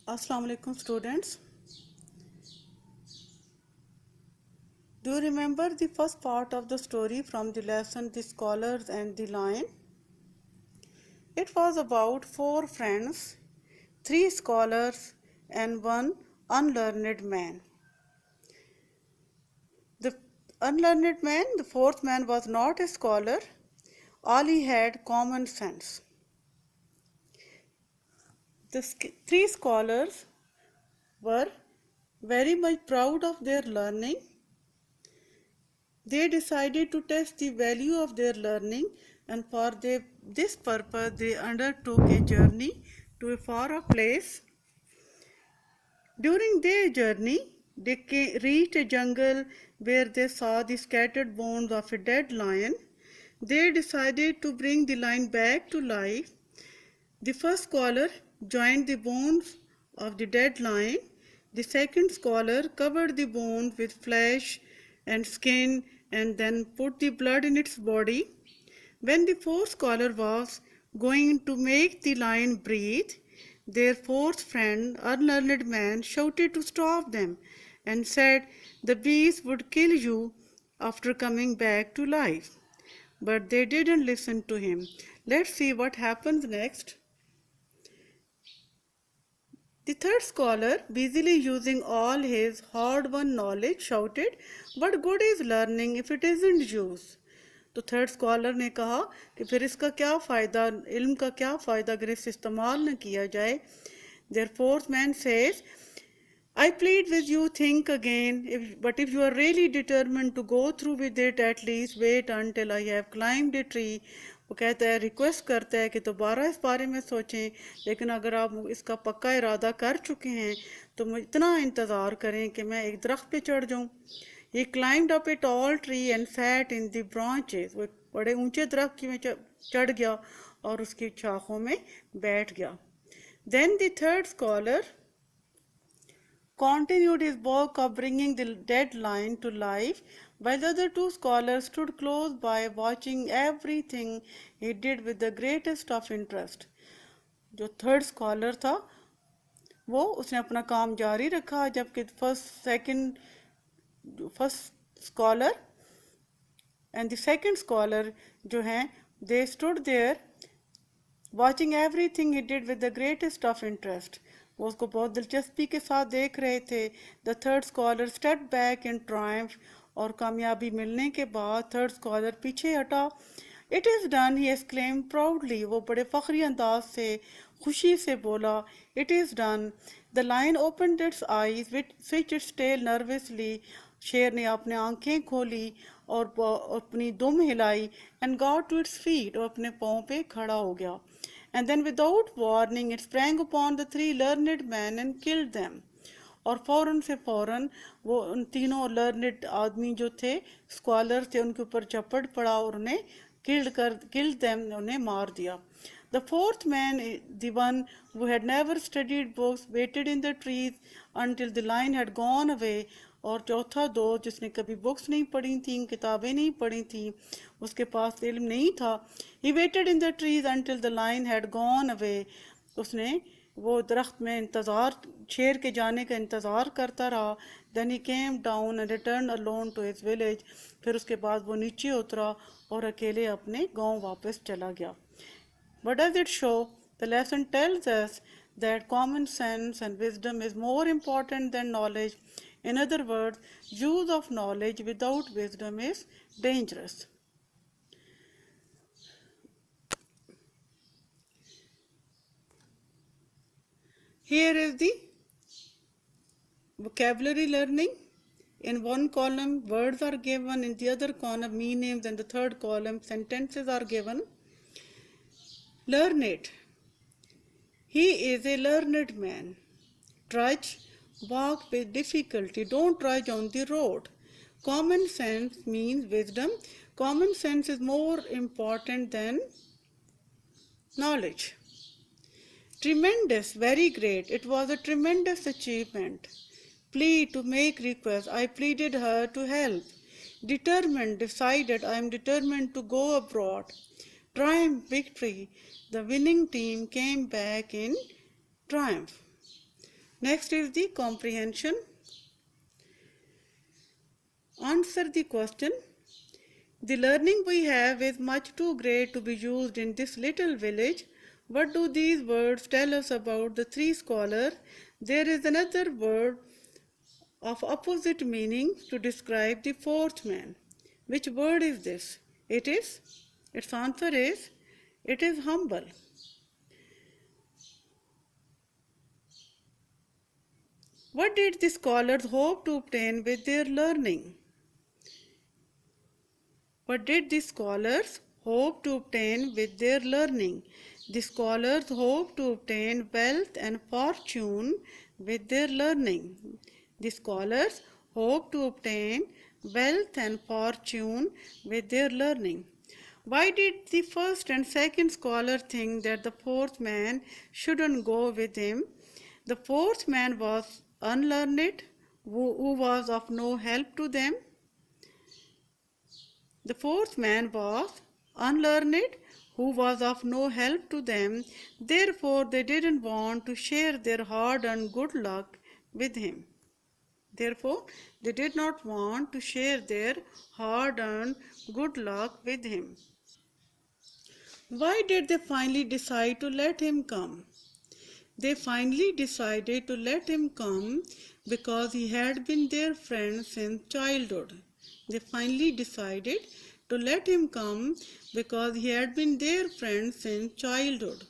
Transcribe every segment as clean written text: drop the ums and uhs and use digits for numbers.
Assalamu alaikum students. Do you remember the first part of the story from the lesson The Scholars and the Lion? It was about four friends, three scholars and one unlearned man. The unlearned man, the fourth man, was not a scholar. All he had common sense. The three scholars were very much proud of their learning. They decided to test the value of their learning, and for this purpose they undertook a journey to a far off place. During their journey, they reached a jungle where they saw the scattered bones of a dead lion. They decided to bring the lion back to life. The first scholar joined the bones of the dead lion. The second scholar covered the bones with flesh and skin and then put the blood in its body. When the fourth scholar was going to make the lion breathe, their fourth friend, unlearned man, shouted to stop them and said the beast would kill you after coming back to life. But they didn't listen to him. Let's see what happens next. The third scholar, busily using all his hard-won knowledge, shouted, "What good is learning if it isn't used?" तो third scholar ने कहा कि फिर इसका क्या फ़ायदा, इल्म का क्या फ़ायदा अगर इसे इस्तेमाल न किया जाए. Their fourth man says, I plead with you, think again, but if you are really determined to go through with it, at least wait until I have climbed a tree. वो कहता है, रिक्वेस्ट करता है कि दोबारा इस बारे में सोचें, लेकिन अगर आप इसका पक्का इरादा कर चुके हैं तो इतना इंतज़ार करें कि मैं एक दरख्त पे चढ़ जाऊं. He climbed up a tall tree and sat in the branches. वो एक बड़े ऊंचे दरख्त में चढ़ गया और उसकी शाखों में बैठ गया. Then the third scholar continued his work of bringing the dead lion to life, while the other two scholars stood close by, watching everything he did with the greatest of interest. जो third scholar था वो उसने अपना काम जारी रखा, जबकि first scholar and the second scholar जो हैं, they stood there watching everything he did with the greatest of interest. वो उसको बहुत दिलचस्पी के साथ देख रहे थे. The third scholar step back in triumph, और कामयाबी मिलने के बाद थर्ड स्कॉलर पीछे हटा. It is done, he exclaim proudly. वो बड़े फ़ख्री अंदाज से खुशी से बोला, it is done. The lion opened its eyes which switch its tail nervously. शेर ने अपने आंखें खोली और अपनी दुम हिलाई. And got to its feet, और अपने पाँव पे खड़ा हो गया. And then without warning it sprang upon the three learned men and killed them. और फ़ौरन से फ़ौरन वो उन तीनों लर्नेड आदमी जो थे, स्कॉलर थे, उनके ऊपर झपट पड़ा और उन्हें killed them, उन्हें मार दिया. The fourth man, the one who had never studied books, waited in the trees until the lion had gone away. और चौथा दोस्त जिसने कभी बुक्स नहीं पढ़ी थी, किताबें नहीं पढ़ी थी, उसके पास इल्म नहीं था. He waited in the trees until the lion had gone away. उसने वो दरख्त में इंतज़ार, शेर के जाने का इंतज़ार करता रहा. Then he came down and returned alone to his village. फिर उसके बाद वो नीचे उतरा और अकेले अपने गांव वापस चला गया. What does it show? The lesson tells us that common sense and wisdom is more important than knowledge. In other words, use of knowledge without wisdom is dangerous. Here is the vocabulary learning. In one column, words are given, in the other column, me names, and the third column, sentences are given. Learn it. He is a learned man. Trudge, walk with difficulty. Don't trudge on the road. Common sense means wisdom. Common sense is more important than knowledge. Tremendous, very great. It was a tremendous achievement. Plead, to make request. I pleaded her to help. Determined, decided. I am determined to go abroad. Triumph, victory. The winning team came back in triumph. Next is the comprehension. Answer the question. The learning we have is much too great to be used in this little village. What do these words tell us about the three scholars? There is another word of opposite meaning to describe the fourth man. Which word is this? Its answer is, it is humble. What did the scholars hope to obtain with their learning? What did the scholars hope to obtain with their learning? The scholars hope to obtain wealth and fortune with their learning. The scholars hope to obtain wealth and fortune with their learning. Why did the first and second scholar think that the fourth man shouldn't go with him? The fourth man was unlearned, who was of no help to them. The fourth man was unlearned, who was of no help to them. Therefore, they didn't want to share their hard-earned good luck with him. Therefore, they did not want to share their hard-earned good luck with him. Why did they finally decide to let him come? They finally decided to let him come because he had been their friend since childhood. They finally decided to let him come because he had been their friend since childhood.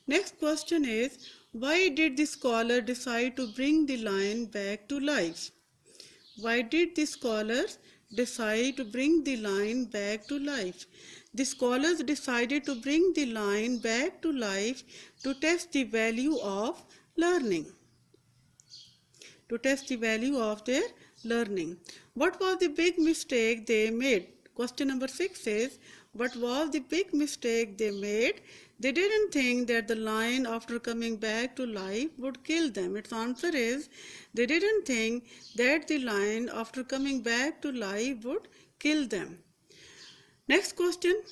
Next question is, why did the scholar decide to bring the lion back to life? Why did the scholars decide to bring the lion back to life? The scholars decided to bring the lion back to life to test the value of learning. To test the value of their learning. What was the big mistake they made? Question number 6 is, what was the big mistake they made? They didn't think that the lion, after coming back to life, would kill them. Its answer is, they didn't think that the lion, after coming back to life, would kill them. Next question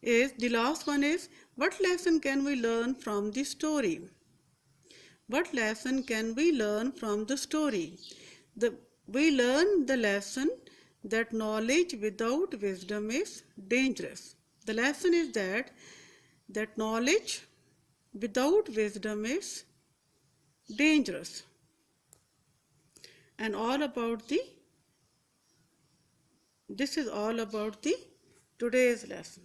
is, the last one is, what lesson can we learn from the story? What lesson can we learn from the story? We learn the lesson that knowledge without wisdom is dangerous. The lesson is that knowledge without wisdom is dangerous. And this is all about the today's lesson.